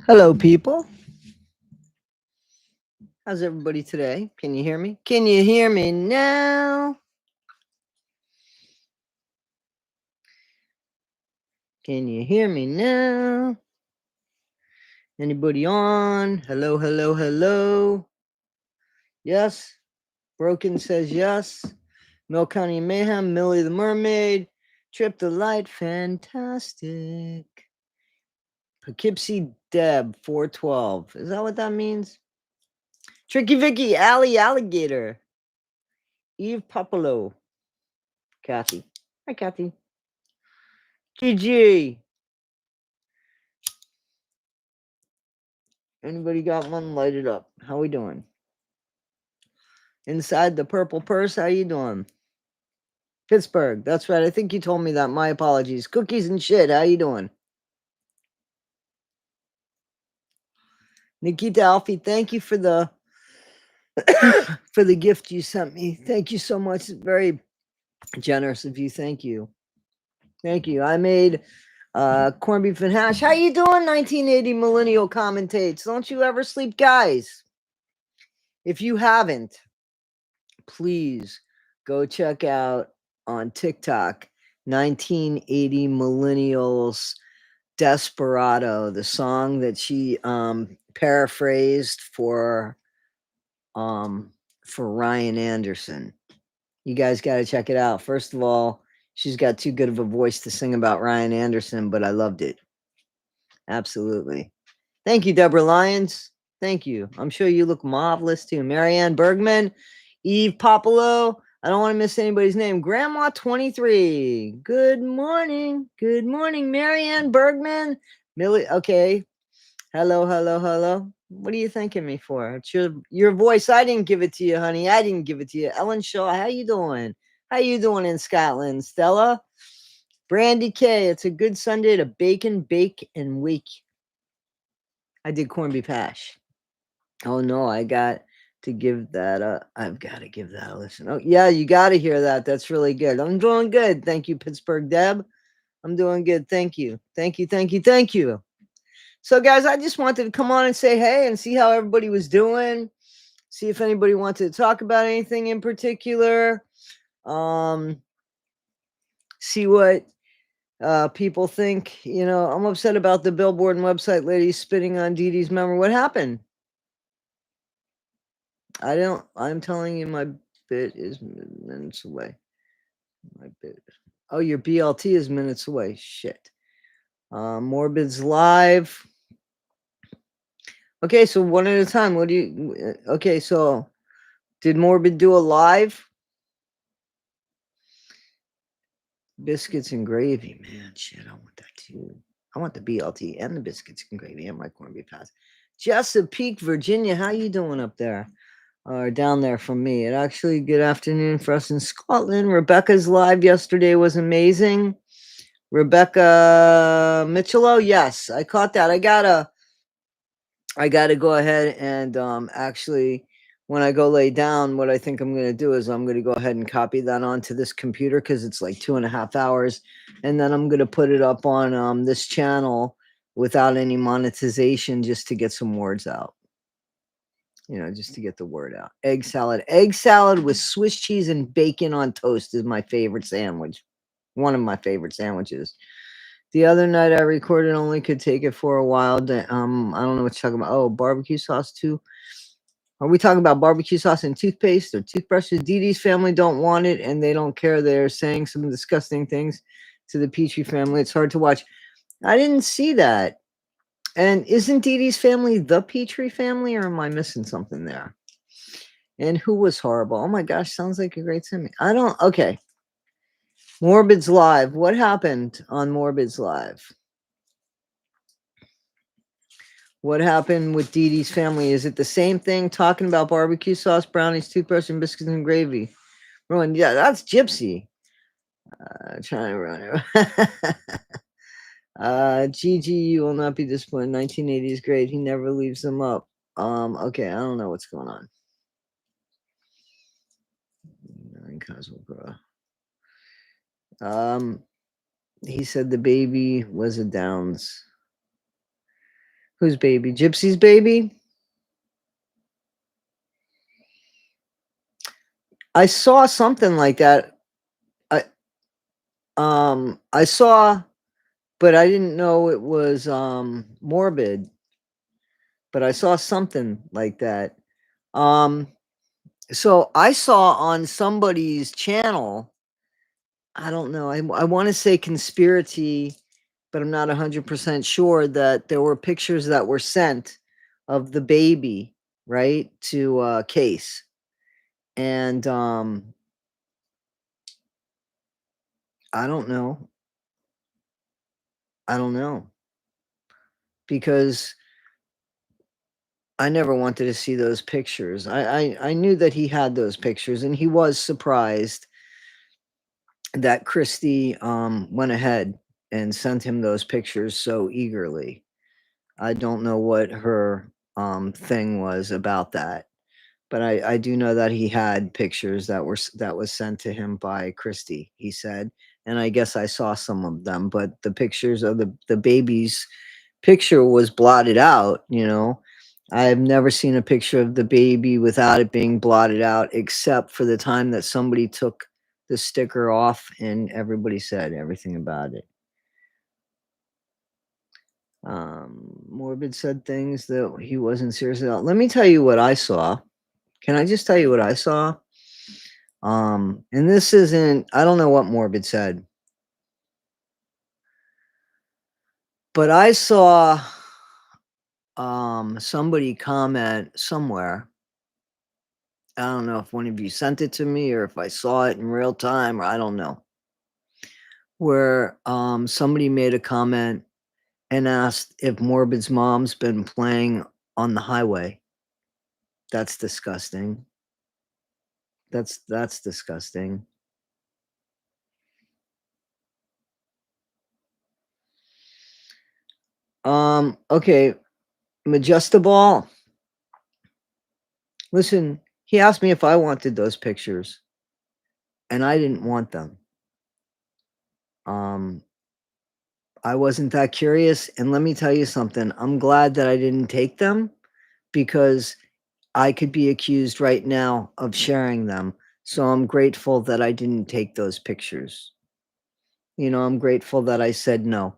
Hello, people. How's everybody today? Can you hear me? Can you hear me now? Can you hear me now? Anybody on? Hello, hello, hello. Yes. Broken says yes. Mill County Mayhem, Millie the Mermaid, Trip the Light, fantastic. Poughkeepsie Deb, 412. Is that what that means? Tricky Vicky, Allie Alligator, Eve Popolo, Kathy. Hi, Kathy. GG. Anybody got one? Light it up. How we doing? Inside the purple purse, how you doing? Pittsburgh, that's right. I think you told me that. My apologies. Cookies and shit, how you doing? Nikita Alfie, thank you for the for the gift you sent me. Thank you so much. It's very generous of you. Thank you. Thank you. I made corned beef and hash. How you doing, 1980 millennial commentates? Don't you ever sleep, guys? If you haven't, please go check out on TikTok 1980 millennials Desperado, the song that she paraphrased for Ryan Anderson. You guys got to check it out. First of all, she's got too good of a voice to sing about Ryan Anderson, but I loved it. Absolutely. Thank you, Deborah Lyons. Thank you. I'm sure you look marvelous too. Marianne Bergman, Eve Popolo. I don't want to miss anybody's name. Grandma 23. Good morning. Good morning, Marianne Bergman. Millie. Okay. Hello, hello, hello. What are you thanking me for? It's your voice. I didn't give it to you, honey. I didn't give it to you. Ellen Shaw, how you doing? How you doing in Scotland? Stella? Brandy K. It's a good Sunday to bacon, bake, and wake. I did corned beef hash. Oh no, I got to give that I've got to give that a listen. Oh yeah, you got to hear that. That's really good. I'm doing good. Thank you, Pittsburgh Deb. I'm doing good. Thank you. Thank you. Thank you. Thank you. So guys, I just wanted to come on and say hey and see how everybody was doing. See if anybody wanted to talk about anything in particular. See what people think. You know, I'm upset about the Billboard and website ladies spitting on Dee Dee's memory. What happened? I'm telling you, my bit is minutes away. My bit. Oh, your BLT is minutes away. Shit. Morbid's live. Okay, so one at a time. What do you? Okay, so did Morbid do a live? Biscuits and gravy, man. Shit, I want that too. I want the BLT and the biscuits and gravy and my corned beef pass. Chesapeake, Virginia. How you doing up there? Or down there from me. It actually, good afternoon for us in Scotland. Rebecca's live yesterday was amazing. Rebecca Michelo, yes, I caught that. I gotta go ahead and actually, when I go lay down, what I think I'm gonna do is I'm gonna go ahead and copy that onto this computer because it's like 2.5 hours, and then I'm gonna put it up on this channel without any monetization just to get some words out. You know, just to get the word out. Egg salad. Egg salad with Swiss cheese and bacon on toast is my favorite sandwich. One of my favorite sandwiches. The other night I recorded only could take it for a while. I don't know what you're talking about. Oh, barbecue sauce too. Are we talking about barbecue sauce and toothpaste or toothbrushes? Dee Dee's family don't want it and they don't care. They're saying some disgusting things to the Petrie family. It's hard to watch. I didn't see that. And isn't Dee Dee's family the Petrie family, or am I missing something there? And who was horrible? Oh my gosh, sounds like a great semi. I don't. Okay. Morbid's live. What happened on Morbid's live? What happened with Dee Dee's family? Is it the same thing? Talking about barbecue sauce, brownies, toothbrush, and biscuits and gravy. Rowan, yeah, that's Gypsy. Trying to run it. GG, you will not be disappointed. 1980 is great. He never leaves them up. Okay, I don't know what's going on. He said the baby was a Downs. Whose baby? Gypsy's baby? I saw something like that. I saw, but I didn't know it was Morbid. But I saw something like that. So I saw on somebody's channel, I don't know, I want to say conspiracy, but I'm not 100% sure, that there were pictures that were sent of the baby, right, to Case. And I don't know. I don't know. Because I never wanted to see those pictures. I knew that he had those pictures, and he was surprised that Christy went ahead and sent him those pictures so eagerly. I don't know what her thing was about that, but I do know that he had pictures that was sent to him by Christy, he said, and I guess I saw some of them, but the pictures of the baby's picture was blotted out, you know. I've never seen a picture of the baby without it being blotted out, except for the time that somebody took the sticker off and everybody said everything about it. Morbid said things that he wasn't serious about. Let me tell you what I saw. Can I just tell you what I saw? And this isn't, I don't know what Morbid said, but I saw somebody comment somewhere. I don't know if one of you sent it to me or if I saw it in real time, or I don't know. Where somebody made a comment and asked if Morbid's mom's been playing on the highway. That's disgusting. That's disgusting. Okay, Majestable. Listen, he asked me if I wanted those pictures, and I didn't want them. I wasn't that curious, and let me tell you something. I'm glad that I didn't take them, because I could be accused right now of sharing them. So I'm grateful that I didn't take those pictures. You know, I'm grateful that I said no.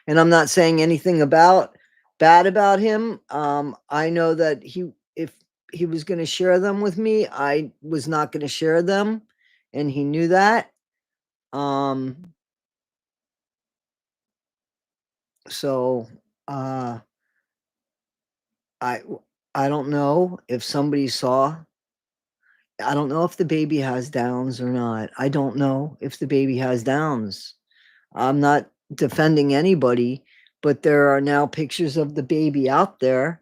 And I'm not saying anything bad about him. I know that if he was going to share them with me, I was not going to share them, and he knew that. So I I don't know if somebody saw. I don't know if the baby has Downs or not. I don't know if the baby has Downs. I'm not defending anybody, but there are now pictures of the baby out there,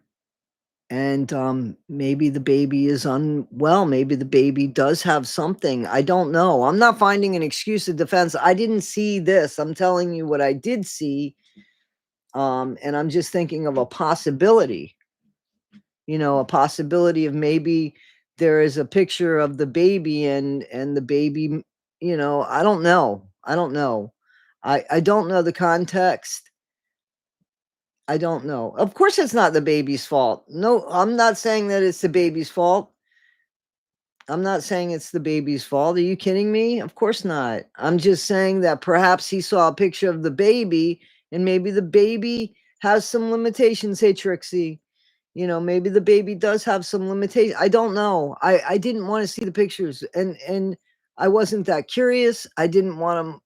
and maybe the baby is unwell. Maybe the baby does have something. I don't know. I'm not finding an excuse of defense. I didn't see this. I'm telling you what I did see, and I'm just thinking of a possibility. You know, a possibility of maybe there is a picture of the baby, and the baby, you know, I don't know. I don't know. I don't know the context. I don't know. Of course it's not the baby's fault. No, I'm not saying that it's the baby's fault. I'm not saying it's the baby's fault. Are you kidding me? Of course not. I'm just saying that perhaps he saw a picture of the baby, and maybe the baby has some limitations. Hey, Trixie, you know, maybe the baby does have some limitations. I don't know. I didn't want to see the pictures, and I wasn't that curious. I didn't want them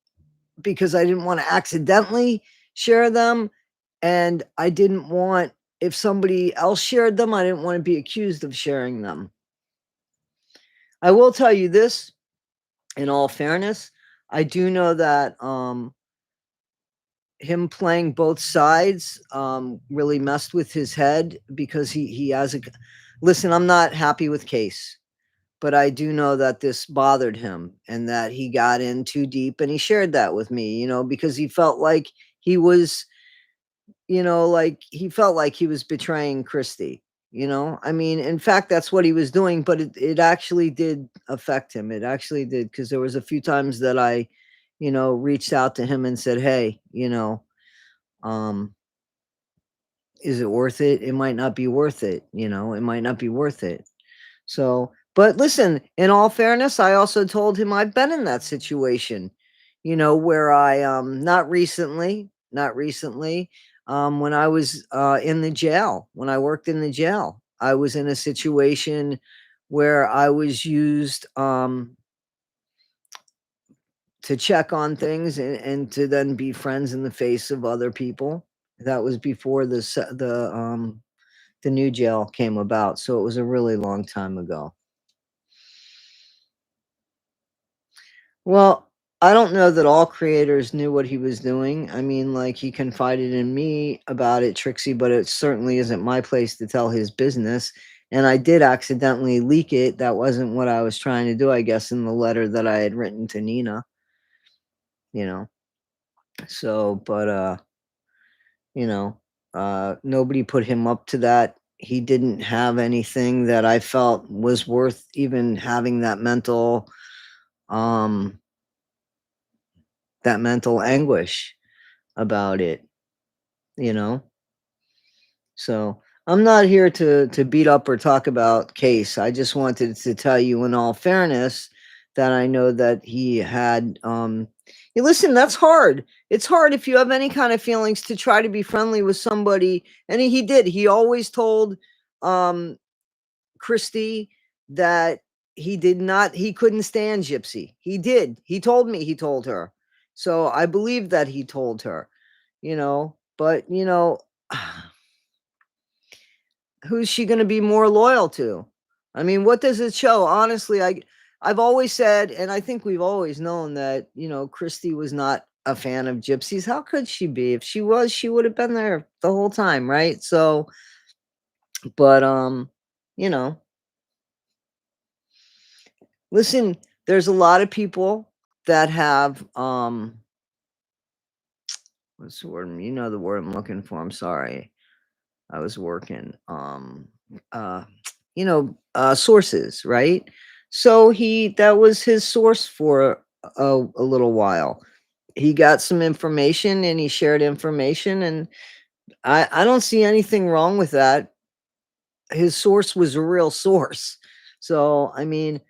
because I didn't want to accidentally share them, and I didn't want, if somebody else shared them, I didn't want to be accused of sharing them. I will tell you this, in all fairness, I do know that him playing both sides really messed with his head, because he has a, listen, I'm not happy with Case, but I do know that this bothered him and that he got in too deep, and he shared that with me, you know, because he felt like he was, you know, like he felt like he was betraying Christy. You know, I mean, in fact, that's what he was doing, but it actually did affect him. It actually did, because there was a few times that I you know, reached out to him and said, hey, you know, um, is it worth it? It might not be worth it. You know, it might not be worth it. So, but listen, in all fairness, I also told him I've been in that situation, you know, where I, not recently, when I was in the jail, when I worked in the jail, I was in a situation where I was used to check on things and to then be friends in the face of other people. That was before the new jail came about, so it was a really long time ago. Well, I don't know that all creators knew what he was doing. I mean, like, he confided in me about it, Trixie, but it certainly isn't my place to tell his business. And I did accidentally leak it. That wasn't what I was trying to do, I guess, in the letter that I had written to Nina, you know. So, but you know, nobody put him up to that. He didn't have anything that I felt was worth even having um that mental anguish about it, you know? So, I'm not here to beat up or talk about Case. I just wanted to tell you in all fairness that I know that he had, hey, listen, that's hard. It's hard if you have any kind of feelings to try to be friendly with somebody, and he did. He always told, um, Christy that he couldn't stand Gypsy. He did. He told me he told her. So, I believe that he told her, you know? But, you know, who's she gonna be more loyal to? I mean, what does it show? Honestly, I've always said, and I think we've always known that, you know, Christy was not a fan of gypsies. How could she be? If she was, she would have been there the whole time, right? So, but you know, listen, there's a lot of people that have what's the word? You know the word I'm looking for. I'm sorry. I was working. Uh, you know, sources, right? So that was his source for a little while. He got some information and he shared information, and I don't see anything wrong with that. His source was a real source. So, I mean,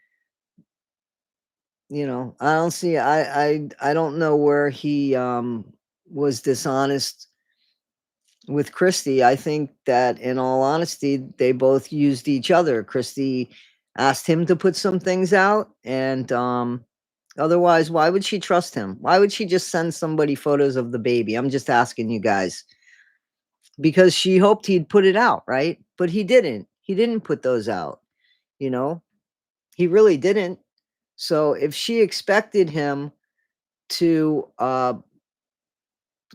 you know, I don't see I don't know where he was dishonest with Christy. I think that in all honesty, they both used each other. Christy asked him to put some things out, and otherwise, why would she trust him? Why would she just send somebody photos of the baby? I'm just asking you guys. Because she hoped he'd put it out, right? But he didn't. He didn't put those out, you know? He really didn't. So if she expected him to uh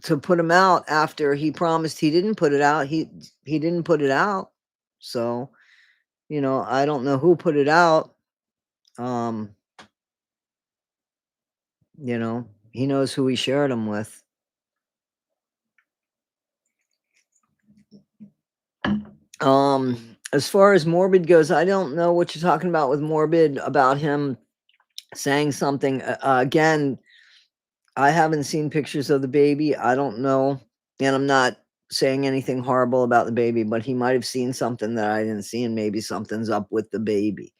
to put him out after he promised he didn't put it out, he didn't put it out. So, you know, I don't know who put it out. Um, you know, he knows who he shared them with. As far as Morbid goes, I don't know what you're talking about with Morbid about him saying something. Again, I haven't seen pictures of the baby. I don't know, and I'm not saying anything horrible about the baby, but he might have seen something that I didn't see, and maybe something's up with the baby.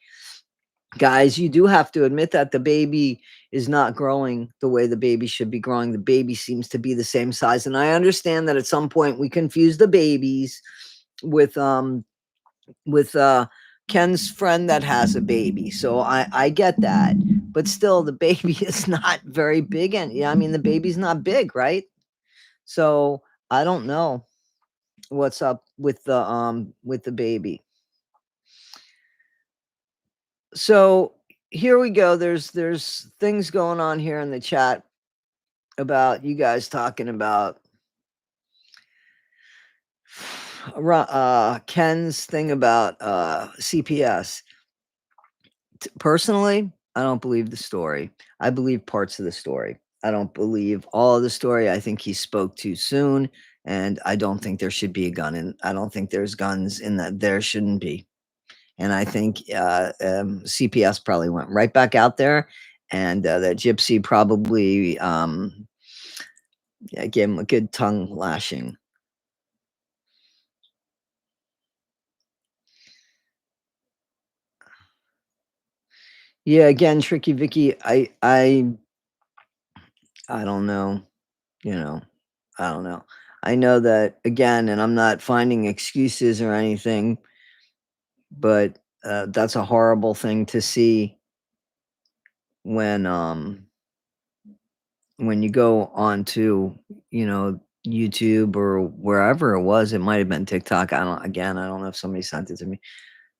Guys, you do have to admit that the baby is not growing the way the baby should be growing. The baby seems to be the same size, and I understand that at some point we confuse the babies with Ken's friend that has a baby. So I get that. But still the baby is not very big, and yeah, I mean the baby's not big, right? So I don't know what's up with the baby. So here we go. There's things going on here in the chat about you guys talking about Ken's thing about CPS. Personally, I don't believe the story. I believe parts of the story. I don't believe all of the story. I think he spoke too soon, and I don't think there should be a gun in. I don't think there's guns in that. There shouldn't be. And I think CPS probably went right back out there and that Gypsy probably gave him a good tongue lashing. Yeah, again, Tricky Vicky, I don't know, you know, I don't know. I know that again, and I'm not finding excuses or anything, but that's a horrible thing to see when you go onto, YouTube or wherever it was. It might have been TikTok. I don't know if somebody sent it to me.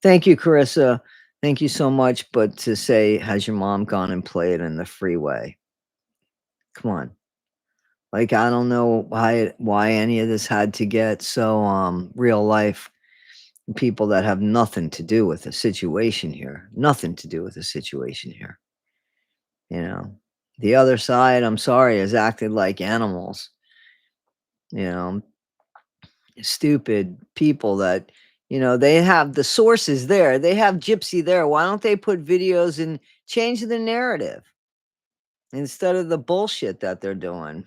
Thank you, Carissa. Thank you so much. But to say, has your mom gone and played in the freeway? Come on. Like, I don't know why any of this had to get so real life. People that have nothing to do with the situation here. Nothing to do with the situation here. The other side, I'm sorry, has acted like animals. You know, stupid people that, they have the sources there. They have Gypsy there. Why don't they put videos and change the narrative instead of the bullshit that they're doing?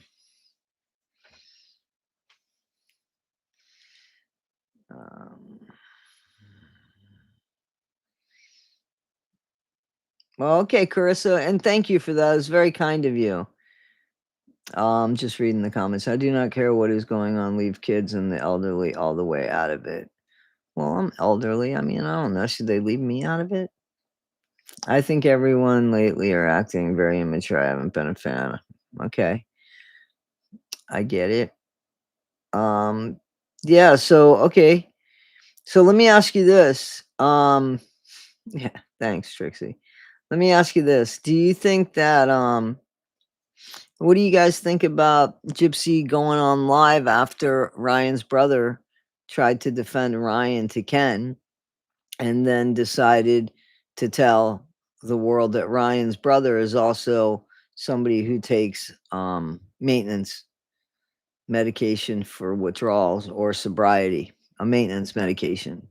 Well, okay, Carissa, and thank you for that. It's very kind of you. Just reading the comments. I do not care what is going on. Leave kids and the elderly all the way out of it. Well, I'm elderly. I mean, I don't know. Should they leave me out of it? I think everyone lately are acting very immature. I haven't been a fan. Okay. I get it. Yeah, so okay. So let me ask you this. Yeah, thanks, Trixie. Let me ask you this. Do you think that what do you guys think about Gypsy going on live after Ryan's brother tried to defend Ryan to Ken and then decided to tell the world that Ryan's brother is also somebody who takes maintenance medication for withdrawals or sobriety, a maintenance medication?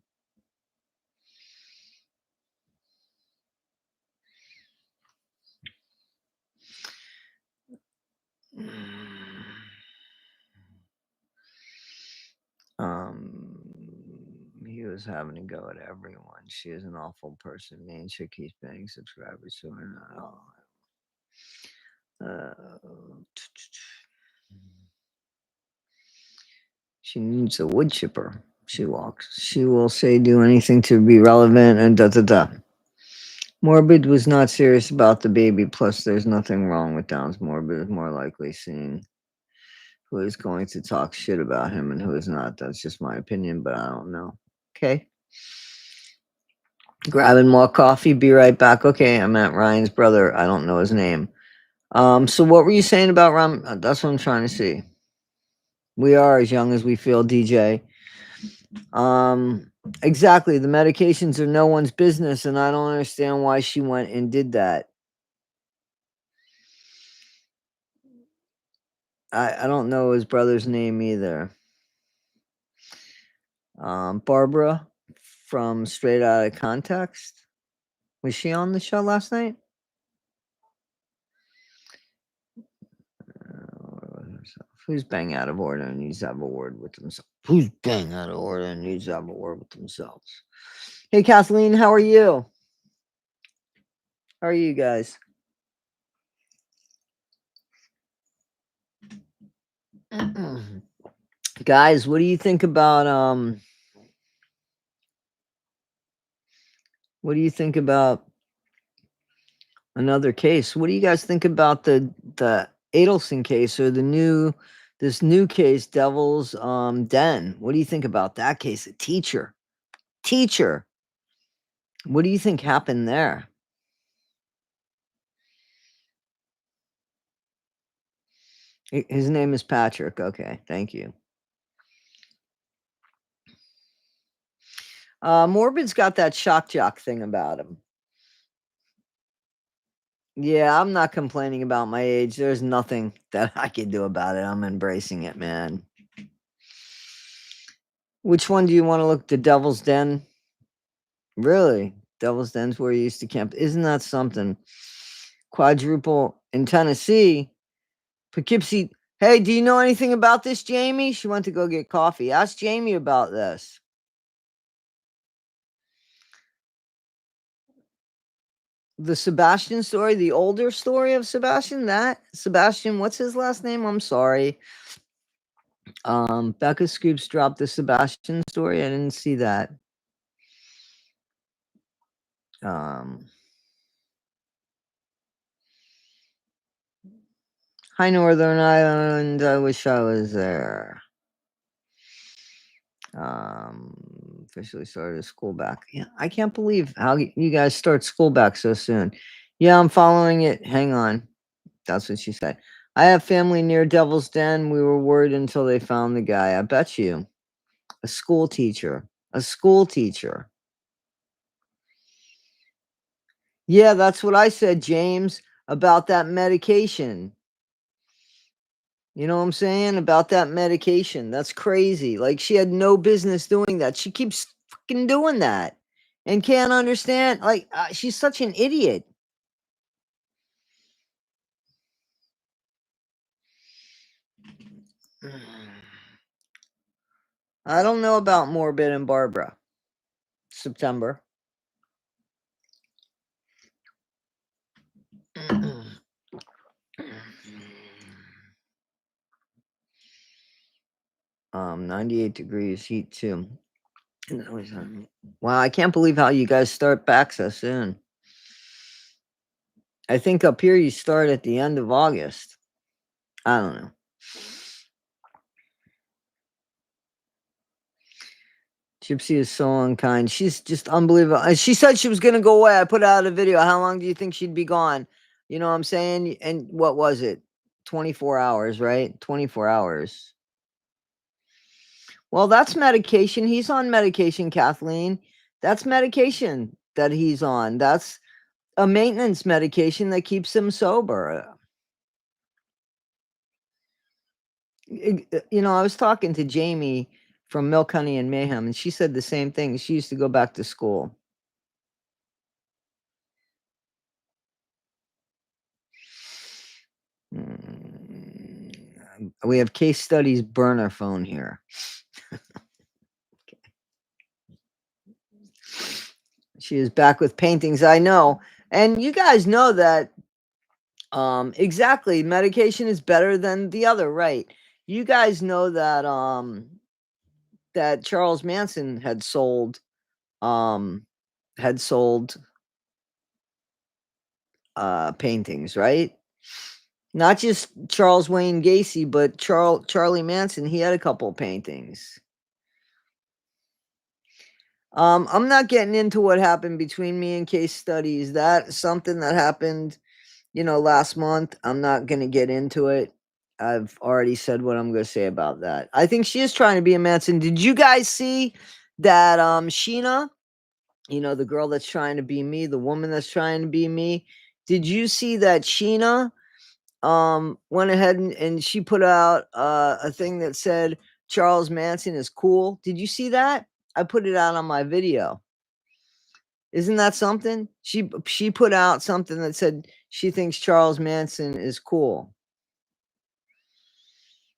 He was having to go at everyone. She is an awful person. Me and she keeps paying subscribers, so we're not all. She needs a wood chipper. She walks. She will say do anything to be relevant and da da da. Morbid was not serious about the baby. Plus, there's nothing wrong with Downs. Morbid is more likely seeing who is going to talk shit about him and who is not. That's just my opinion, but I don't know. Okay. Grabbing more coffee. Be right back. Okay, I'm at Ryan's brother. I don't know his name. So what were you saying about Ryan? That's what I'm trying to see. We are as young as we feel, DJ. Exactly. The medications are no one's business, and I don't understand why she went and did that. I don't know his brother's name either. Barbara from Straight Outta Context. Was she on the show last night? Who's bang out of order and needs to have a word with themselves? Who's bang out of order and needs to have a word with themselves? Hey, Kathleen, how are you? How are you guys? Guys, what do you think about what do you think about another case? What do you guys think about the Adelson case or this new case, Devil's Den? What do you think about that case? A teacher. What do you think happened there? His name is Patrick. Okay, thank you. Morbid's got that shock jock thing about him. Yeah, I'm not complaining about my age. There's nothing that I can do about it. I'm embracing it, man. Which one do you want to look? The Devil's Den? Really? Devil's Den's where you used to camp. Isn't that something? quadruple in Tennessee. Poughkeepsie. Hey, do you know anything about this, Jamie? She went to go get coffee. Ask Jamie about this. The Sebastian story, the older story of Sebastian, Sebastian, what's his last name? I'm sorry. Becca Scoops dropped the Sebastian story. I didn't see that. Hi, Northern Ireland. I wish I was there. Officially started school back. Yeah, I can't believe how you guys start school back so soon. Yeah, I'm following it. Hang on. That's what she said. I have family near Devil's Den. We were worried until they found the guy. I bet you. A school teacher. A school teacher. Yeah, that's what I said, James, about that medication. You know what I'm saying? About that medication. That's crazy. Like, she had no business doing that. She keeps fucking doing that and can't understand. Like, she's such an idiot. I don't know about Morbid and Barbara. September. 98 degrees heat too. Wow, I can't believe how you guys start back so soon. I think up here you start at the end of August. I don't know. Gypsy is so unkind. She's just unbelievable. She said she was going to go away. I put out a video. How long do you think she'd be gone? You know what I'm saying? And what was it? 24 hours, right? 24 hours. Well, that's medication. He's on medication, Kathleen. That's medication that he's on. That's a maintenance medication that keeps him sober. You know, I was talking to Jamie from Milk, Honey, and Mayhem, and she said the same thing. She used to go back to school. We have case studies burner phone here. Okay. She is back with paintings. I know. And you guys know that exactly, medication is better than the other, right? You guys know that that Charles Manson had sold paintings, right? Not just Charles Wayne Gacy, but Charlie Manson. He had a couple of paintings. I'm not getting into what happened between me and Case Studies. That's something that happened, you know, last month. I'm not going to get into it. I've already said what I'm going to say about that. I think she is trying to be a Manson. Did you guys see that Sheena, you know, the girl that's trying to be me, the woman that's trying to be me? Did you see that Sheena went ahead and she put out a thing that said Charles Manson is cool? Did you see that? I put it out on my video. Isn't that something? She put out something that said she thinks Charles Manson is cool.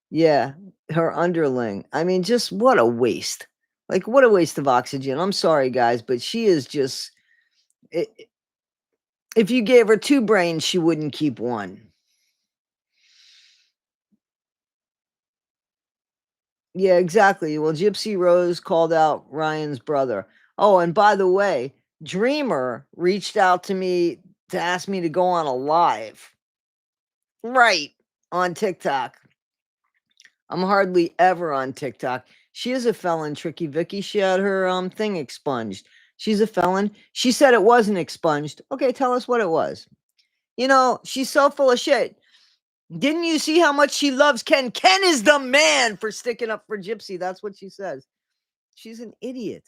Yeah, her underling. I mean, just what a waste. Like, what a waste of oxygen. I'm sorry, guys, but she is just. If you gave her 2 brains, she wouldn't keep 1. Yeah, exactly. Well, Gypsy Rose called out Ryan's brother. Oh, and by the way, Dreamer reached out to me to ask me to go on a live. Right, on TikTok. I'm hardly ever on TikTok. She is a felon, Tricky Vicky. She had her thing expunged. She's a felon. She said it wasn't expunged. Okay, tell us what it was. You know, she's so full of shit. Didn't you see how much she loves Ken? Ken is the man for sticking up for Gypsy. That's what she says. She's an idiot.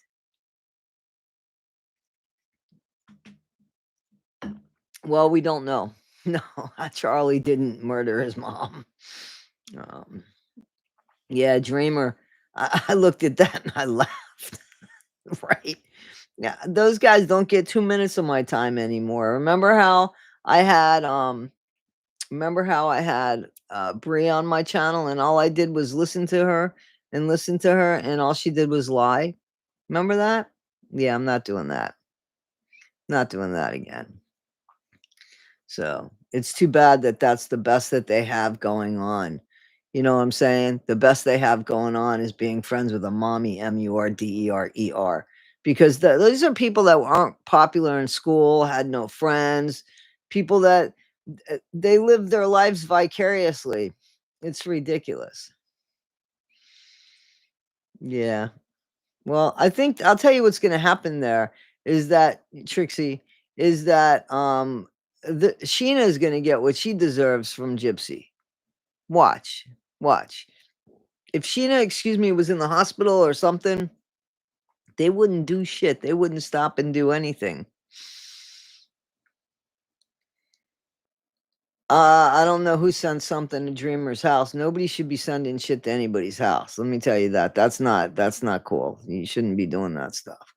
Well, we don't know. No, Charlie didn't murder his mom. Yeah, Dreamer. I looked at that and I laughed. Right. Yeah, those guys don't get 2 minutes of my time anymore. Remember how I had remember how I had Bree on my channel and all I did was listen to her and listen to her and all she did was lie? Remember that? Yeah, I'm not doing that. Not doing that again. So, it's too bad that that's the best that they have going on. You know what I'm saying? The best they have going on is being friends with a mommy, Murderer, because those are people that aren't popular in school, had no friends, people that they live their lives vicariously. It's ridiculous. Yeah. Well, I think I'll tell you what's gonna happen there is that Trixie is that the Sheena is gonna get what she deserves from Gypsy. Watch. Watch. If Sheena, excuse me, was in the hospital or something, they wouldn't do shit. They wouldn't stop and do anything. I don't know who sent something to Dreamer's house. Nobody should be sending shit to anybody's house. Let me tell you that. That's not cool. You shouldn't be doing that stuff.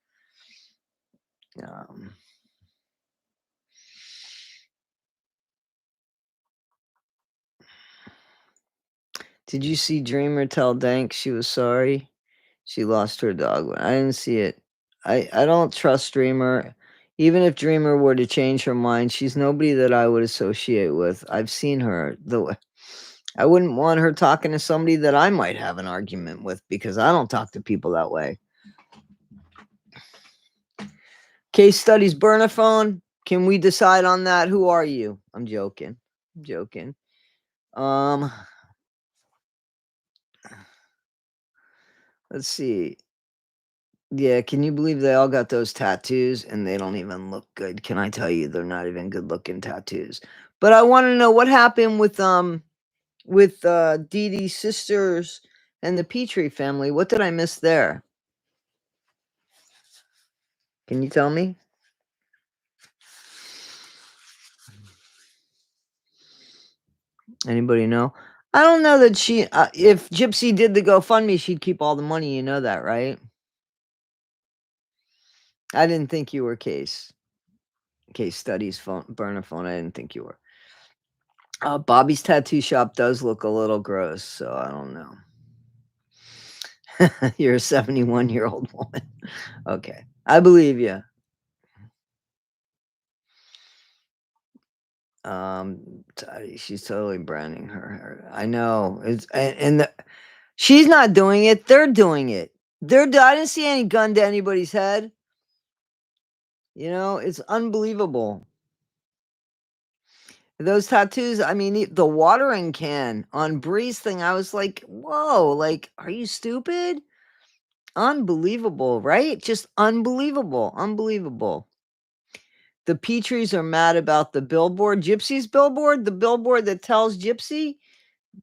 Um, did you see Dreamer tell Dank she was sorry? She lost her dog. I didn't see it. I don't trust Dreamer. Even if Dreamer were to change her mind, she's nobody that I would associate with. I've seen her. I wouldn't want her talking to somebody that I might have an argument with because I don't talk to people that way. Case studies burner phone. Can we decide on that? Who are you? I'm joking. I'm joking. Let's see. Yeah, can you believe they all got those tattoos and they don't even look good? Can I tell you they're not even good looking tattoos? But I want to know what happened with Dee Dee's sisters and the Petrie family. What did I miss there? Can you tell me? Anybody know? I don't know that she if Gypsy did the GoFundMe, she'd keep all the money, you know that, right? I didn't think you were case studies phone burner phone. I didn't think you were. Bobby's tattoo shop does look a little gross, so I don't know. You're a 71-year-old woman. Okay. I believe you. She's totally branding her. I know. It's she's not doing it. They're doing it. I didn't see any gun to anybody's head. You know, it's unbelievable. Those tattoos, I mean, the watering can on Bree's thing, I was like, whoa, like, are you stupid? Unbelievable, right? Just unbelievable. Unbelievable. The Petries are mad about the billboard, Gypsy's billboard, the billboard that tells Gypsy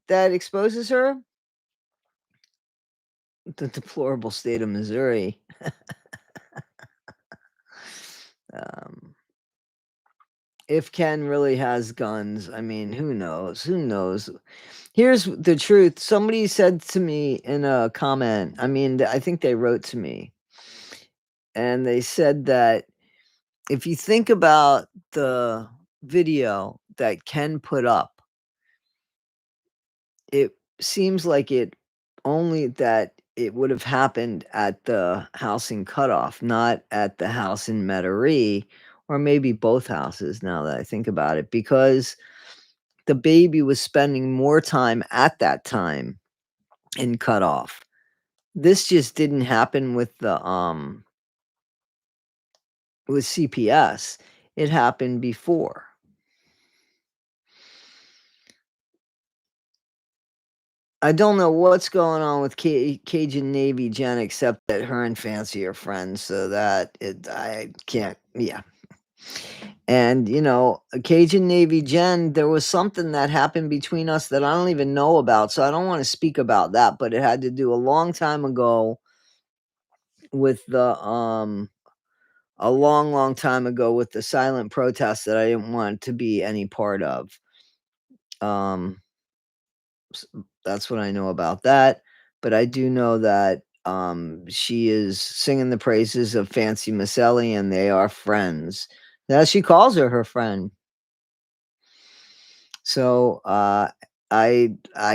that exposes her. The deplorable state of Missouri. um, if Ken really has guns, I mean, who knows? Who knows? Here's the truth. Somebody said to me in a comment, I mean, I think they wrote to me, and they said that if you think about the video that Ken put up, it seems like it would have happened at the house in Cutoff, not at the house in Metairie, or maybe both houses now that I think about it, because the baby was spending more time at that time in Cutoff. This just didn't happen with with CPS. It happened before. I don't know what's going on with Cajun Navy Jen, except that her and Fancy are friends, so that I can't, yeah. And, you know, Cajun Navy Jen, there was something that happened between us that I don't even know about, so I don't want to speak about that, but it had to do a long time ago with a long, long time ago with the silent protest that I didn't want to be any part of. Um, That's what I know about that, but I do know that, she is singing the praises of Fancy Maselli, and they are friends. Now she calls her friend. So I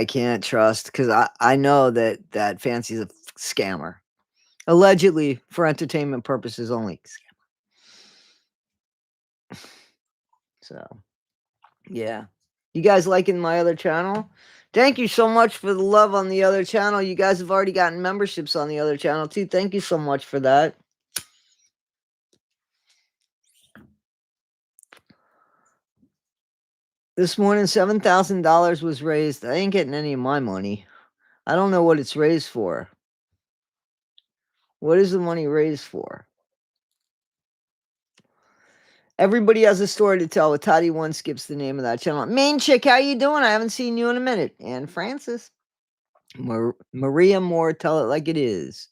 can't trust because I know that Fancy's a scammer. Allegedly for entertainment purposes only. So yeah. You guys liking my other channel? Thank you so much for the love on the other channel. You guys have already gotten memberships on the other channel too. Thank you so much for that. This morning, $7,000 was raised. I ain't getting any of my money. I don't know what it's raised for. What is the money raised for? Everybody has a story to tell. With Toddy One skips the name of that channel. Main chick, how you doing? I haven't seen you in a minute. And Francis. Maria Moore, tell it like it is.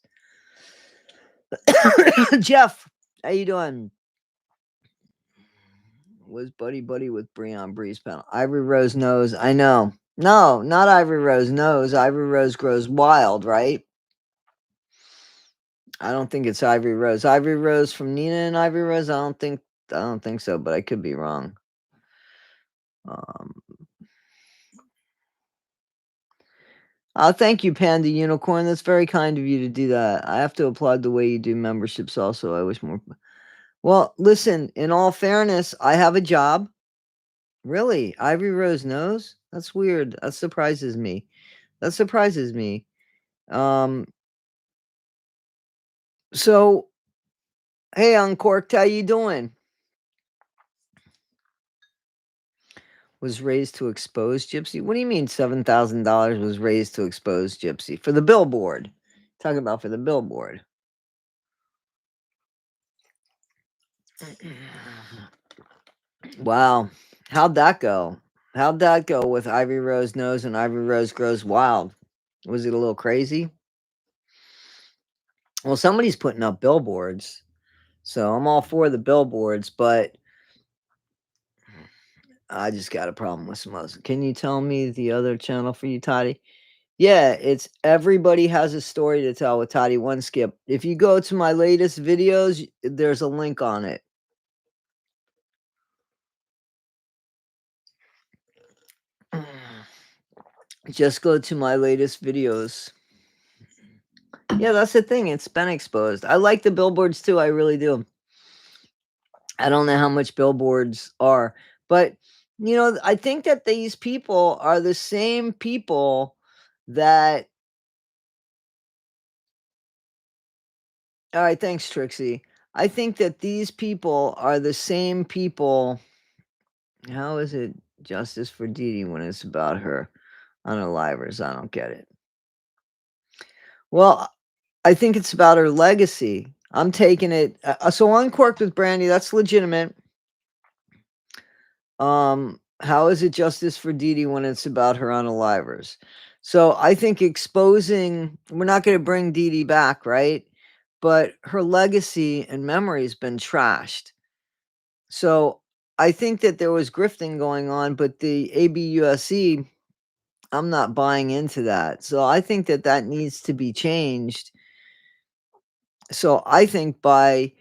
Jeff, how you doing? Was buddy with Breon Breeze panel. Ivory Rose knows. I know. No, not Ivory Rose knows. Ivory Rose grows wild, right? I don't think it's Ivory Rose. Ivory Rose from Nina and Ivory Rose. I don't think so, but I could be wrong. Thank you, Panda Unicorn. That's very kind of you to do that. I have to applaud the way you do memberships also. I wish more. Well, listen, in all fairness, I have a job. Really? Ivory Rose knows? That's weird. That surprises me. So, hey, Uncorked, how you doing? Was raised to expose Gypsy? What do you mean $7,000 was raised to expose Gypsy? For the billboard. Talking about for the billboard. Wow. How'd that go? How'd that go with Ivory Rose Knows and Ivory Rose Grows Wild? Was it a little crazy? Well, somebody's putting up billboards. So I'm all for the billboards, but I just got a problem with some others. Can you tell me the other channel for you, Toddy? Yeah, it's Everybody Has a Story to Tell with Toddy One Skip. If you go to my latest videos, there's a link on it. Just go to my latest videos. Yeah, that's the thing. It's been exposed. I like the billboards too. I really do. I don't know how much billboards are, but I think that these people are the same people that. All right, thanks, Trixie. I think that these people are the same people. How is it justice for Dee Dee when it's about her unalivers? I don't get it. Well, I think it's about her legacy. I'm taking it. So Uncorked with Brandy, that's legitimate. How is it justice for Dee Dee when it's about her unalivers? So I think exposing, we're not going to bring Dee Dee back, right? But her legacy and memory has been trashed. So I think that there was grifting going on, but the ABUSC, I'm not buying into that. So I think that that needs to be changed. So I think by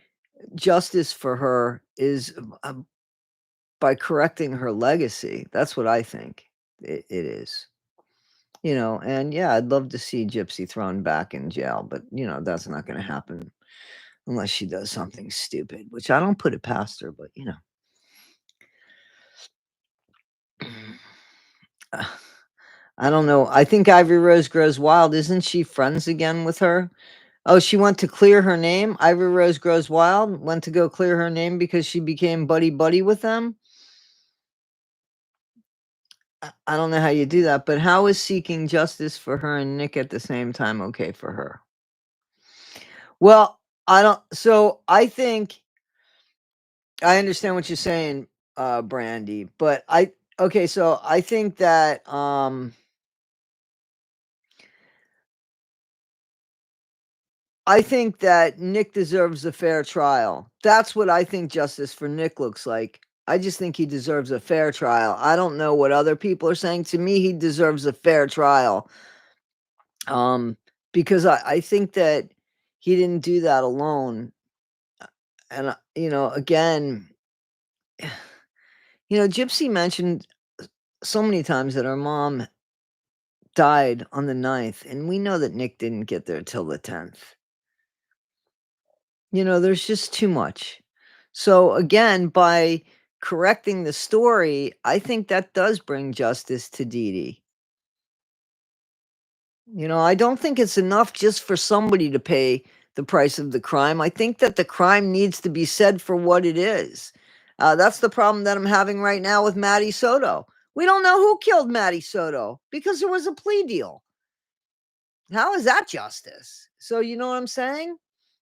justice for her is by correcting her legacy. That's what I think it is. And yeah, I'd love to see Gypsy thrown back in jail, but that's not going to happen unless she does something stupid, which I don't put it past her, but I don't know. I think Ivory Rose Grows Wild. Isn't she friends again with her? Oh, she went to clear her name. Ivory Rose Grows Wild went to go clear her name because she became buddy with them. I don't know how you do that, but how is seeking justice for her and Nick at the same time okay for her? Well, I don't. So I think I understand what you're saying, Brandy, but okay. So I think that Nick deserves a fair trial. That's what I think justice for Nick looks like. I just think he deserves a fair trial. I don't know what other people are saying. To me, he deserves a fair trial. Because I think that he didn't do that alone. And again, Gypsy mentioned so many times that our mom died on the 9th, and we know that Nick didn't get there till the 10th. You know, there's just too much. So again, by correcting the story, I think that does bring justice to Dee Dee. You know, I don't think it's enough just for somebody to pay the price of the crime. I think that the crime needs to be said for what it is. That's the problem that I'm having right now with Maddie Soto. We don't know who killed Maddie Soto because there was a plea deal. How is that justice? So, you know what I'm saying?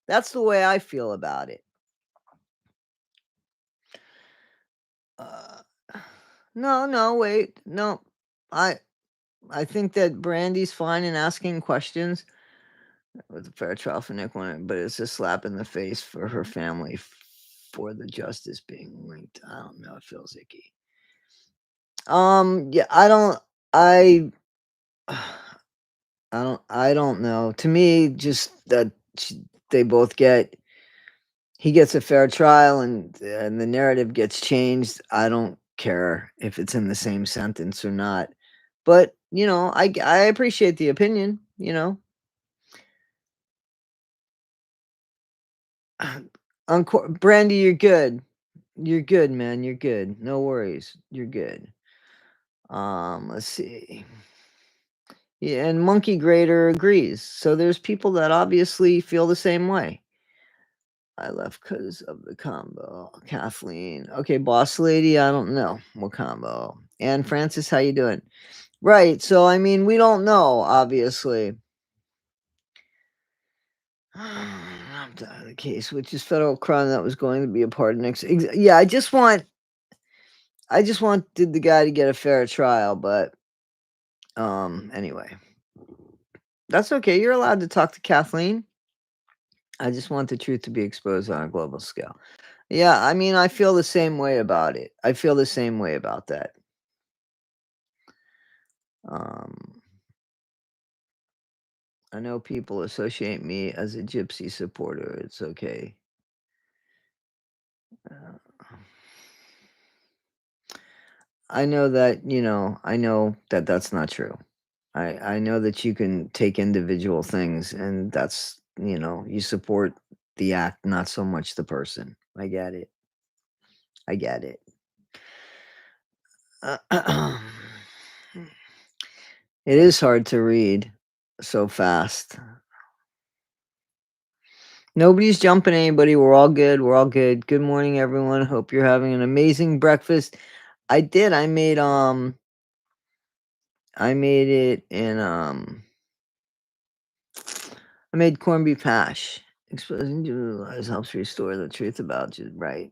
That's the way I feel about it. Uh, no, wait, no. I I think that Brandy's fine in asking questions with a fair trial for Nick Winter, but it's a slap in the face for her family for the justice being linked. I don't know. It feels icky. Yeah, I I don't know. To me, just that they both he gets a fair trial and the narrative gets changed. I don't care if it's in the same sentence or not. But, you know, I appreciate the opinion, you know. Brandy, you're good. You're good, man. You're good. No worries. You're good. Let's see. Yeah, and Monkey Grader agrees. So there's people that obviously feel the same way. I left because of the combo. Kathleen. Okay, boss lady, I don't know what combo. And Francis, how you doing? Right. So I mean, we don't know, obviously. I'm done the case, which is federal crime that was going to be a part of next. Yeah, I just wanted the guy to get a fair trial, but anyway. That's okay. You're allowed to talk to Kathleen. I just want the truth to be exposed on a global scale. Yeah, I mean, I feel the same way about it. I feel the same way about that. I know people associate me as a gypsy supporter. It's okay. Uh, I know that, you know, I know that that's not true. I know that you can take individual things and that's, you know, you support the act, not so much the person. I get it. I get it. It is hard to read so fast. Nobody's jumping anybody. We're all good. We're all good. Good morning, everyone. Hope you're having an amazing breakfast. I did. I made it in I made corned beef hash. Exposing to lies helps restore the truth about you. Right.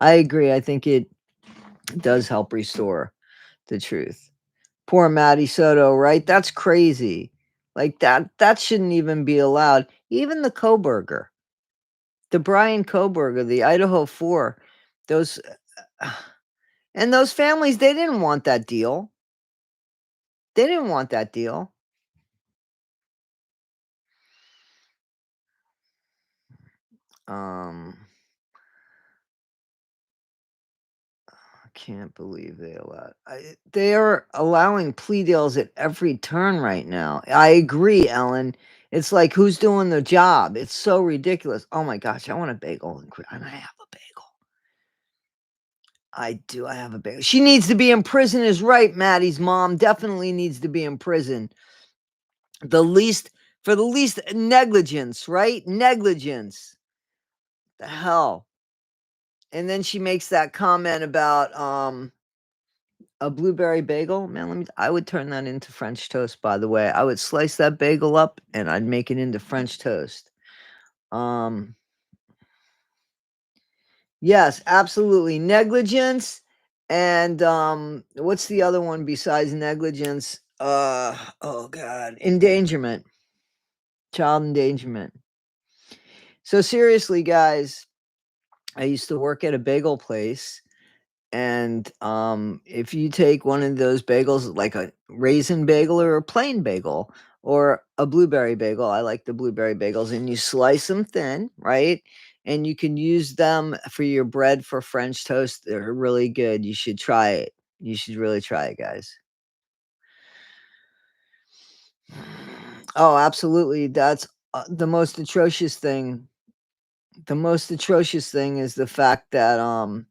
I agree. I think it does help restore the truth. Poor Maddie Soto, right? That's crazy. Like that shouldn't even be allowed. Even the Koberger. The Brian Koberger, the Idaho 4, those and those families, they didn't want that deal. They didn't want that deal. I can't believe they are allowing plea deals at every turn right now. I agree, Ellen. It's like who's doing the job? It's so ridiculous. Oh my gosh, I want a bagel and I have a bagel. I do. I have a bagel. She needs to be in prison is right. Maddie's mom definitely needs to be in prison. The least negligence, right? Negligence. The hell. And then she makes that comment about a blueberry bagel. Man, I would turn that into French toast, by the way. I would slice that bagel up and I'd make it into French toast. Yes, absolutely. Negligence and what's the other one besides negligence? Oh god, endangerment. Child endangerment. So seriously, guys, I used to work at a bagel place, and if you take one of those bagels, like a raisin bagel or a plain bagel or a blueberry bagel, I like the blueberry bagels, and you slice them thin, right? And you can use them for your bread for French toast. They're really good. You should try it. You should really try it, guys. Oh, absolutely. That's the most atrocious thing. The most atrocious thing is the fact that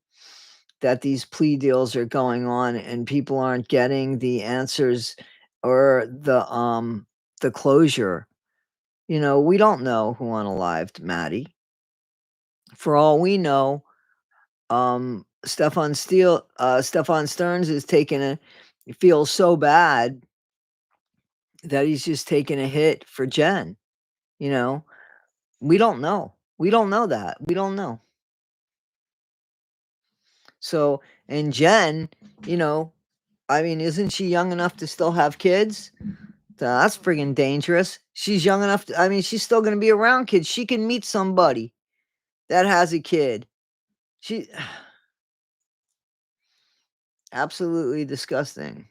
these plea deals are going on and people aren't getting the answers or the closure. You know, we don't know who unalived Maddie. For all we know, Stefan Stearns is taking a feels so bad that he's just taking a hit for Jen, you know? We don't know. We don't know that. We don't know. So, and Jen, you know, I mean, isn't she young enough to still have kids? That's friggin' dangerous. She's young enough to, I mean, she's still gonna be around kids. She can meet somebody that has a kid. She absolutely disgusting.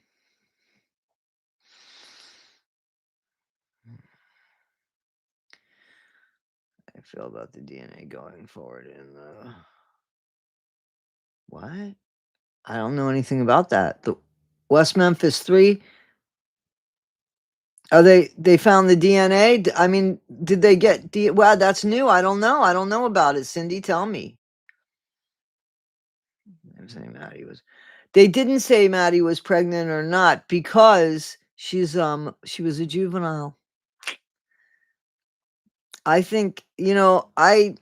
I feel about the DNA going forward in the what? I don't know anything about that. The West Memphis 3. Oh, they found the DNA? I mean, did they get well, that's new. I don't know. I don't know about it. Cindy, tell me. I'm saying Maddie was. They didn't say Maddie was pregnant or not because she was a juvenile. I think, you know, I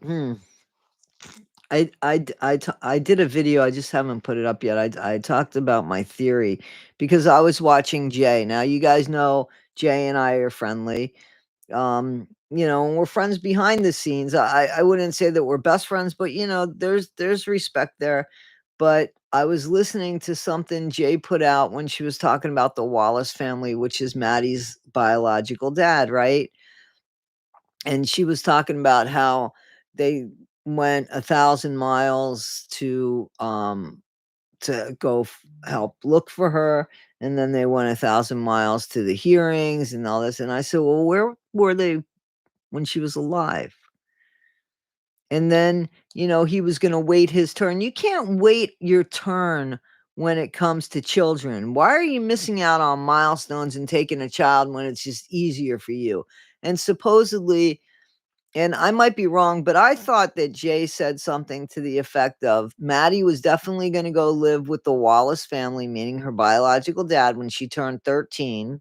did a video. I just haven't put it up yet. I talked about my theory because I was watching Jay. Now you guys know Jay and I are friendly. You know, we're friends behind the scenes. I wouldn't say that we're best friends, but you know, there's respect there. But I was listening to something Jay put out when she was talking about the Wallace family, which is Maddie's biological dad, right? And she was talking about how they went 1,000 miles to go help look for her, and then they went 1,000 miles to the hearings and all this. And I said, well, where were they when she was alive? And then, you know, he was going to wait his turn. You can't wait your turn when it comes to children. Why are you missing out on milestones and taking a child when it's just easier for you? And supposedly, and I might be wrong, but I thought that Jay said something to the effect of Maddie was definitely going to go live with the Wallace family, meaning her biological dad, when she turned 13.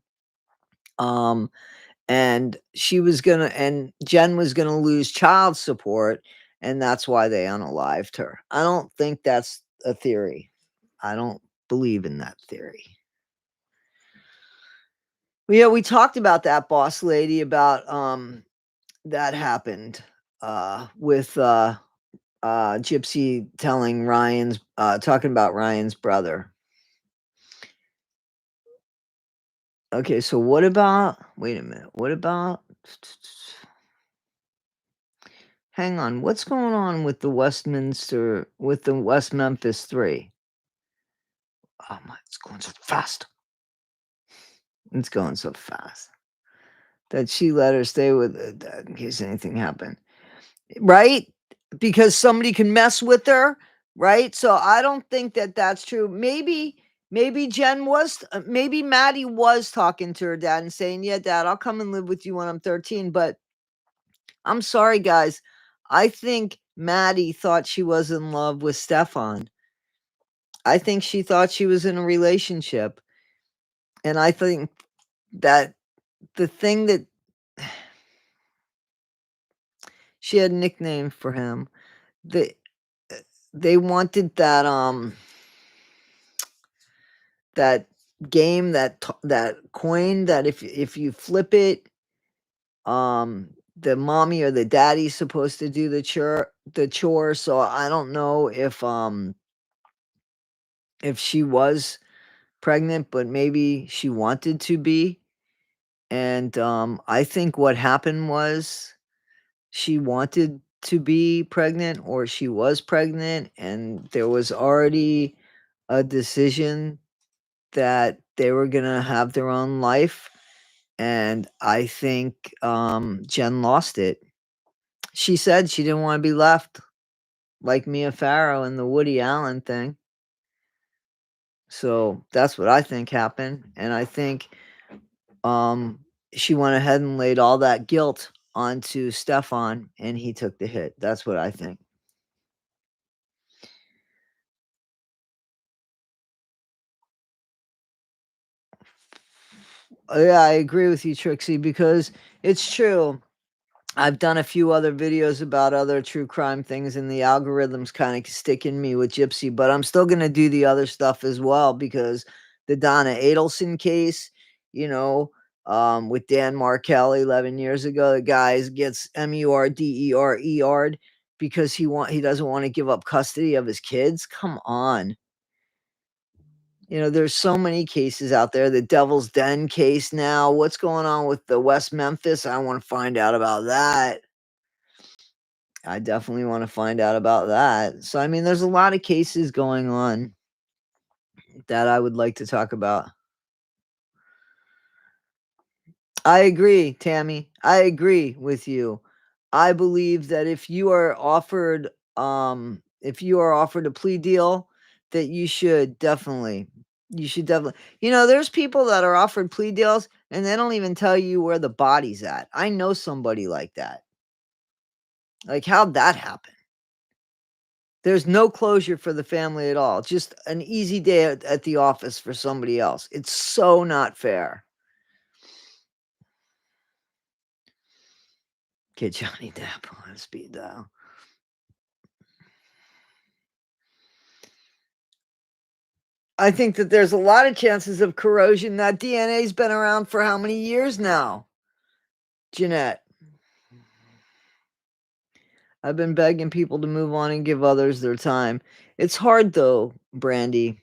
And Jen was gonna lose child support, and that's why they unalived her. I don't think that's a theory. I don't believe in that theory. Yeah, we talked about that, boss lady, about that happened with Gypsy telling Ryan's talking about Ryan's brother. Okay, so what about wait a minute. What about hang on, what's going on with the West Memphis 3? Oh my, it's going so fast. It's going so fast. That she let her stay with it in case anything happened. Right? Because somebody can mess with her, right? So I don't think that that's true. Maybe maybe Maddie was talking to her dad and saying, "Yeah, dad, I'll come and live with you when I'm 13." But I'm sorry, guys. I think Maddie thought she was in love with Stefan. I think she thought she was in a relationship. And I think that the thing that she had a nickname for him. They they wanted that game, that coin that if you flip it, the mommy or the daddy's supposed to do the chore. So I don't know if she was pregnant, but maybe she wanted to be. And I think what happened was she wanted to be pregnant or she was pregnant, and there was already a decision that they were going to have their own life. And I think Jen lost it. She said she didn't want to be left like Mia Farrow in the Woody Allen thing. So that's what I think happened, and I think she went ahead and laid all that guilt onto Stefan, and he took the hit. That's what I think. Yeah, I agree with you, Trixie, because it's true. I've done a few other videos about other true crime things, and the algorithm's kind of sticking me with Gypsy, but I'm still going to do the other stuff as well, because the Donna Adelson case, you know, with Dan Markel 11 years ago, the guy gets MURDER'd because he doesn't want to give up custody of his kids. Come on. You know, there's so many cases out there. The Devil's Den case now. What's going on with the West Memphis? I want to find out about that. I definitely want to find out about that. So, I mean, there's a lot of cases going on that I would like to talk about. I agree, Tammy. I agree with you. I believe that if you are offered a plea deal, that you should definitely there's people that are offered plea deals and they don't even tell you where the body's at. I know somebody like that. Like, how'd that happen? There's no closure for the family at all. Just an easy day at the office for somebody else. It's so not fair. Get Johnny Depp on speed dial. I think that there's a lot of chances of corrosion. That DNA's been around for how many years now, Jeanette? I've been begging people to move on and give others their time. It's hard though, Brandy.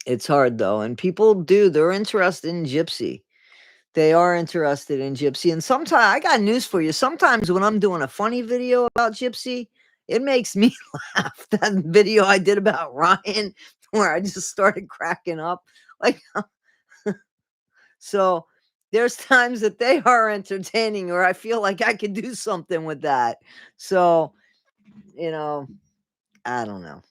It's hard though. And people they're interested in Gypsy. They are interested in Gypsy. And sometimes, I got news for you. Sometimes when I'm doing a funny video about Gypsy, it makes me laugh. That video I did about Ryan, where I just started cracking up. Like, so there's times that they are entertaining, or I feel like I could do something with that. So, I don't know.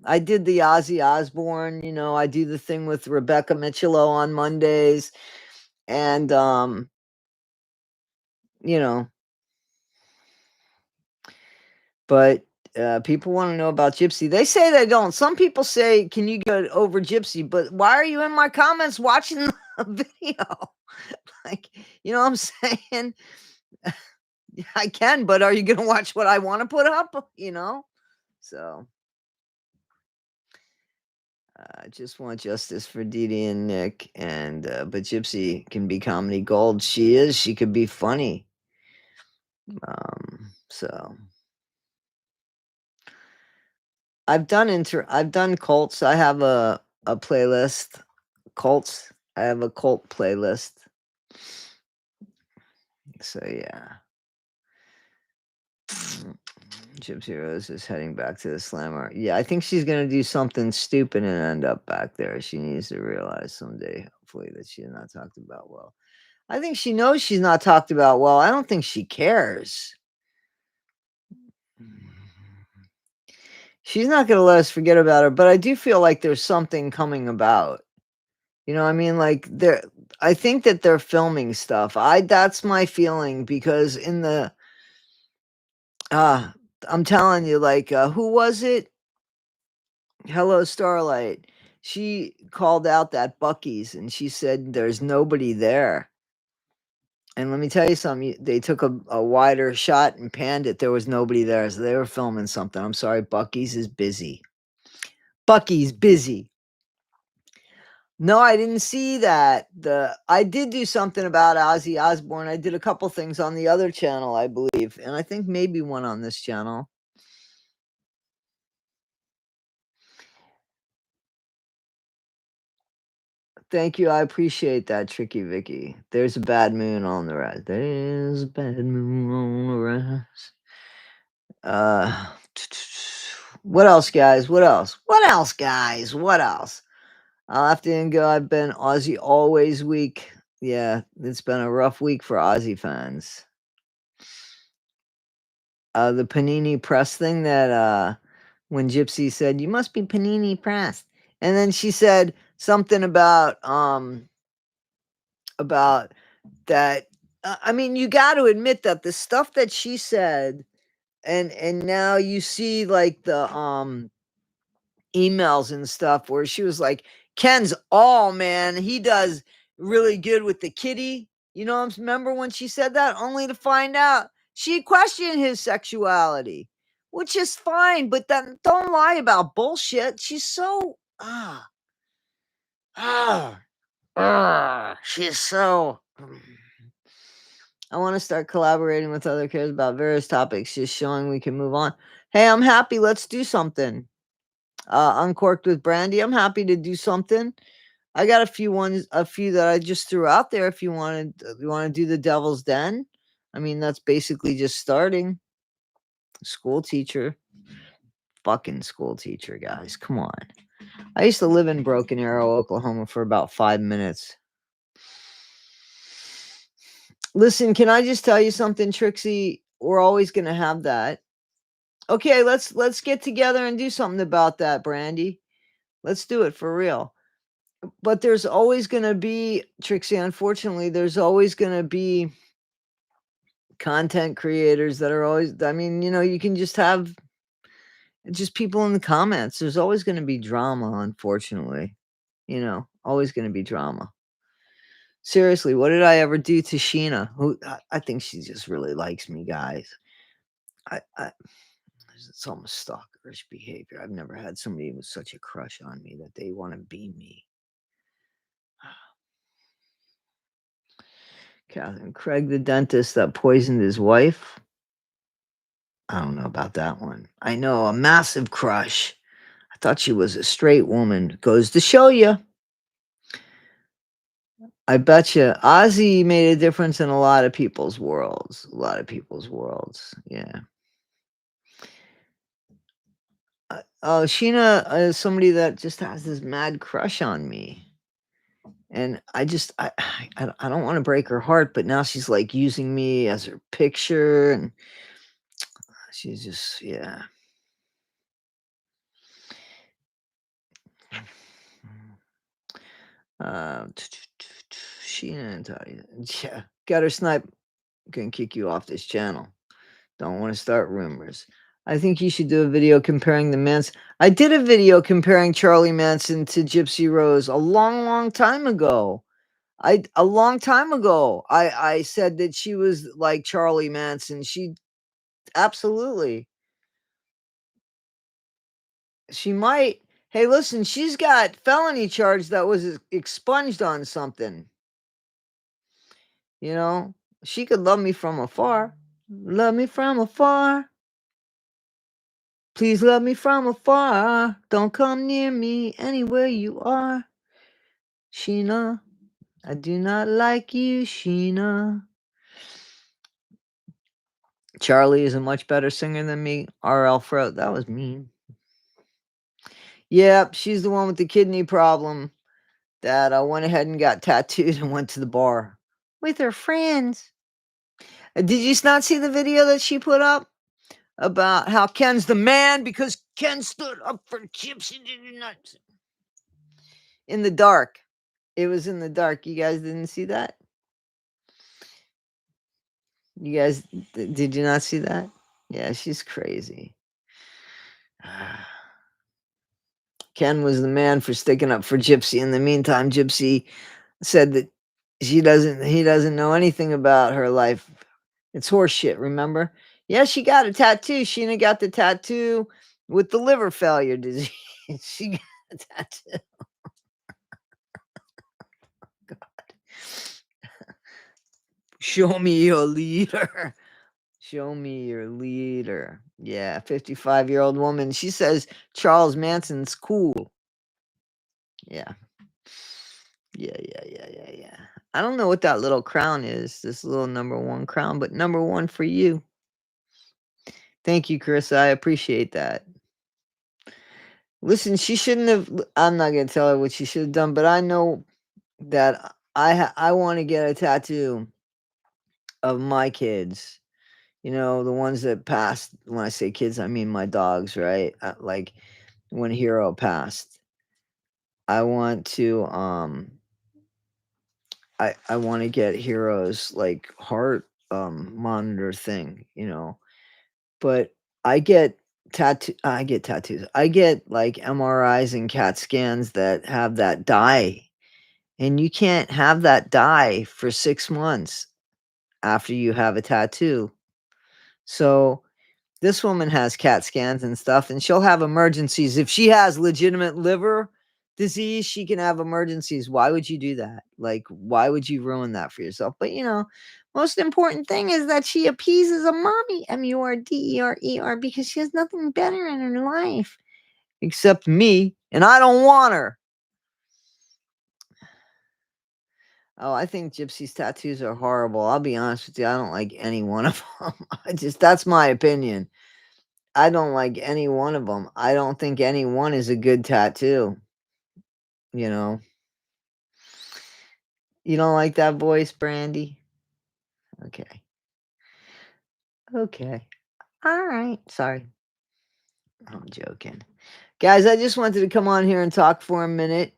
I did the Ozzy Osbourne, I do the thing with Rebecca Michello on Mondays. And, but people want to know about Gypsy. They say they don't. Some people say, can you go over Gypsy? But why are you in my comments watching the video? Like, you know what I'm saying? I can, but are you going to watch what I want to put up? So I just want justice for Dee Dee and Nick. And but Gypsy can be comedy gold. She is. She could be funny. So I've done cults. I have a playlist. Cults. I have a cult playlist. So yeah. Gypsy Rose is heading back to the slammer. Yeah, I think she's gonna do something stupid and end up back there. She needs to realize someday, hopefully, that she's not talked about well. I think she knows she's not talked about well. I don't think she cares. She's not gonna let us forget about her, but I do feel like there's something coming about. I mean, like I think that they're filming stuff. That's my feeling, because I'm telling you, like, who was it? Hello, Starlight. She called out that Buc-ee's and she said there's nobody there. And let me tell you something. They took a wider shot and panned it. There was nobody there. So they were filming something. I'm sorry. Buc-ee's is busy. Buc-ee's busy. No, I didn't see that. I did do something about Ozzy Osbourne. I did a couple things on the other channel, I believe. And I think maybe one on this channel. Thank you. I appreciate that, Tricky Vicky. There's a bad moon on the rise. There's a bad moon on the rise. What else, guys? What else? What else, guys? What else? I'll have to go. I've been Aussie always week. Yeah, it's been a rough week for Aussie fans. The Panini Press thing that when Gypsy said, "You must be panini pressed," and then she said something about that. I mean, you got to admit that the stuff that she said, and now you see like the emails and stuff where she was like, "Ken's all man, he does really good with the kitty." You know, remember when she said that? Only to find out she questioned his sexuality, which is fine, but then don't lie about bullshit. She's so she's so. I want to start collaborating with other kids about various topics, just showing we can move on. Hey, I'm happy. Let's do something. Uncorked with Brandy. I'm happy to do something. I got a few that I just threw out there. If you want to do the Devil's Den, I mean that's basically just starting. School teacher, fucking school teacher, guys, come on. I used to live in Broken Arrow, Oklahoma, for about 5 minutes. Listen, can I just tell you something, Trixie? We're always gonna have that. Okay, let's get together and do something about that, Brandy. Let's do it for real. But there's always gonna be, Trixie, unfortunately, there's always gonna be content creators that are always, I mean, you can just have just people in the comments. There's always gonna be drama, unfortunately. Always gonna be drama. Seriously, what did I ever do to Sheena? Who I think she just really likes me, guys. It's almost stalkerish behavior. I've never had somebody with such a crush on me that they want to be me. Catherine Craig, the dentist that poisoned his wife. I don't know about that one. I know a massive crush. I thought she was a straight woman. Goes to show you. I bet you Ozzy made a difference in a lot of people's worlds. Yeah. Oh, Sheena is somebody that just has this mad crush on me. And I don't want to break her heart, but now she's like using me as her picture, and she's just, yeah. Sheena, yeah, got her snipe. Gonna kick you off this channel. Don't want to start rumors. I think you should do a video comparing the Manson. I did a video comparing Charlie Manson to Gypsy Rose a long, long time ago. A long time ago, I said that she was like Charlie Manson. She absolutely. She might. Hey, listen, she's got felony charge that was expunged on something. She could love me from afar. Love me from afar. Please love me from afar. Don't come near me anywhere you are. Sheena, I do not like you, Sheena. Charlie is a much better singer than me. R.L. Throat, that was mean. Yep, she's the one with the kidney problem that went ahead and got tattooed and went to the bar with her friends. Did you not see the video that she put up about how Ken's the man because Ken stood up for Gypsy? In the dark. It was in the dark. You guys didn't see that? You guys, did you not see that? Yeah, she's crazy. Ken was the man for sticking up for Gypsy. In the meantime, Gypsy said that he doesn't know anything about her life. It's horseshit, remember? Yeah, she got a tattoo. Sheena got the tattoo with the liver failure disease. She got a tattoo. God. Show me your leader. Show me your leader. Yeah, 55-year-old woman. She says Charles Manson's cool. Yeah. Yeah. I don't know what that little crown is, this little #1 crown, but #1 for you. Thank you, Chris. I appreciate that. Listen, she shouldn't have. I'm not gonna tell her what she should have done, but I know that I want to get a tattoo of my kids. You know, the ones that passed. When I say kids, I mean my dogs, right? Like when Hero passed, I want to I want to get Hero's like heart monitor thing, you know. But I get tattoos. I get like MRIs and CAT scans that have that dye. And you can't have that dye for 6 months after you have a tattoo. So this woman has CAT scans and stuff, and she'll have emergencies. If she has legitimate liver disease, she can have emergencies. Why would you do that? Like, why would you ruin that for yourself? But you know, most important thing is that she appeases a mommy, MURDERER, because she has nothing better in her life except me, and I don't want her. Oh, I think Gypsy's tattoos are horrible. I'll be honest with you. I don't like any one of them. That's my opinion. I don't like any one of them. I don't think any one is a good tattoo. You know, you don't like that voice, Brandy? Okay. Okay. All right. Sorry. I'm joking. Guys, I just wanted to come on here and talk for a minute.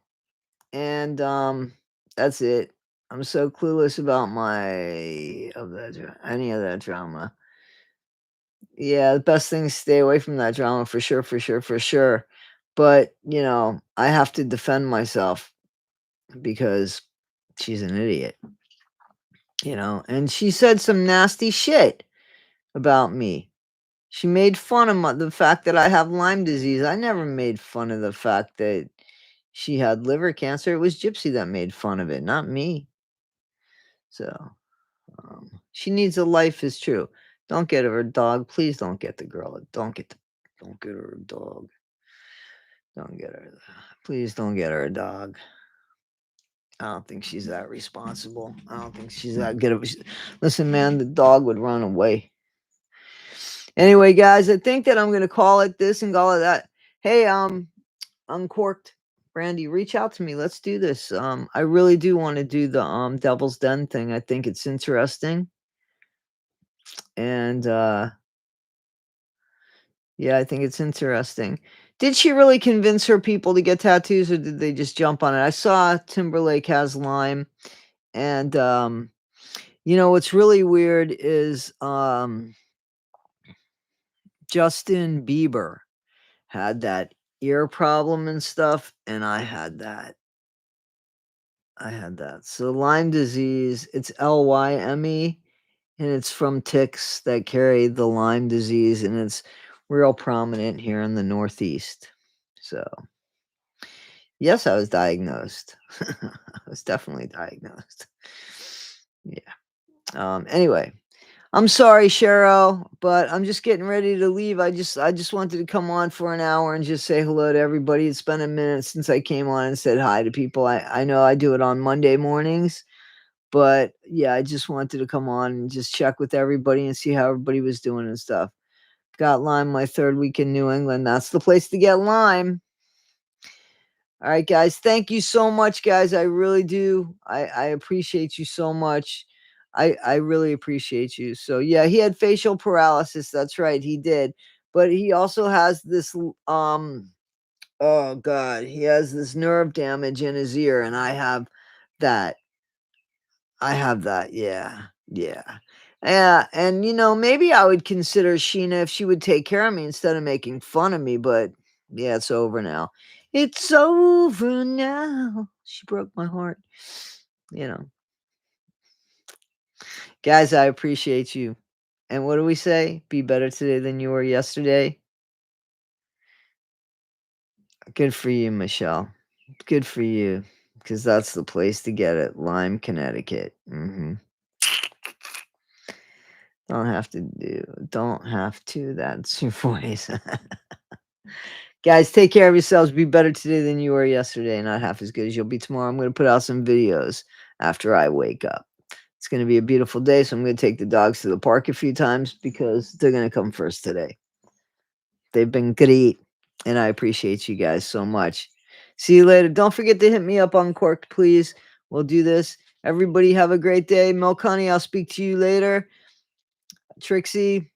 And that's it. I'm so clueless about any of that drama. Yeah, the best thing is stay away from that drama for sure, for sure, for sure. But, you know, I have to defend myself because she's an idiot, you know, and she said some nasty shit about me. She made fun of the fact that I have Lyme disease. I never made fun of the fact that she had liver cancer. It was Gypsy that made fun of it, not me. So, she needs a life is true. Don't get her a dog. Please don't get the girl. Don't get her a dog. Don't get her. Please don't get her a dog. I don't think she's that responsible. I don't think she's that good of a. Listen, man, the dog would run away. Anyway, guys, I think that I'm gonna call it this and call it that. Hey, Uncorked Brandy, reach out to me. Let's do this. I really do want to do the Devil's Den thing. I think it's interesting. And yeah, I think it's interesting. Did she really convince her people to get tattoos, or did they just jump on it? I saw Timberlake has Lyme, and you know what's really weird is Justin Bieber had that ear problem and stuff, and I had that. So Lyme disease, it's Lyme, and it's from ticks that carry the Lyme disease, and it's real prominent here in the Northeast. So, yes, I was diagnosed. I was definitely diagnosed. Yeah. Anyway, I'm sorry, Cheryl, but I'm just getting ready to leave. I just wanted to come on for an hour and just say hello to everybody. It's been a minute since I came on and said hi to people. I know I do it on Monday mornings, but yeah, I just wanted to come on and just check with everybody and see how everybody was doing and stuff. Got Lyme my 3rd week in New England. That's the place to get Lyme. All right, guys. Thank you so much, guys. I really do. I appreciate you so much. I really appreciate you. So yeah, he had facial paralysis. That's right, he did. But he also has this oh god, he has this nerve damage in his ear, and I have that. Yeah. Yeah. Yeah, and you know, maybe I would consider Sheena if she would take care of me instead of making fun of me, but yeah, it's over now. It's over now. She broke my heart. You know. Guys, I appreciate you. And what do we say? Be better today than you were yesterday. Good for you, Michelle. Good for you. Because that's the place to get it. Lyme, Connecticut. Don't have to. That's your voice. Guys, take care of yourselves. Be better today than you were yesterday. Not half as good as you'll be tomorrow. I'm going to put out some videos after I wake up. It's going to be a beautiful day, so I'm going to take the dogs to the park a few times because they're going to come first today. They've been great, and I appreciate you guys so much. See you later. Don't forget to hit me up on Corked, please. We'll do this. Everybody have a great day. Milk Honey, I'll speak to you later. Trixie,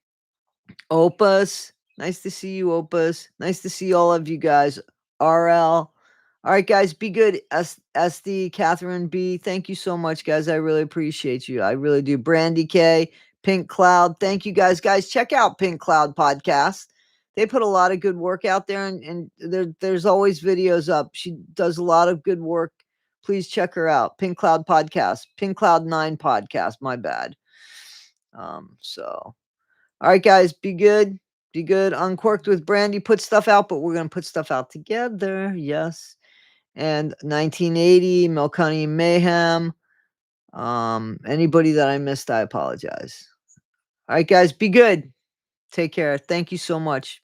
Opus. Nice to see you, Opus. Nice to see all of you guys. RL. All right, guys, be good. SD, Catherine B. Thank you so much, guys. I really appreciate you. I really do. Brandy K, Pink Cloud. Thank you, guys. Guys, check out Pink Cloud Podcast. They put a lot of good work out there, and there's always videos up. She does a lot of good work. Please check her out. Pink Cloud Podcast. Pink Cloud 9 Podcast. My bad. So, all right, guys, be good. Be good. Uncorked with Brandy put stuff out, but we're going to put stuff out together. Yes. And 1980, Melcani Mayhem. Anybody that I missed, I apologize. All right, guys, be good. Take care. Thank you so much.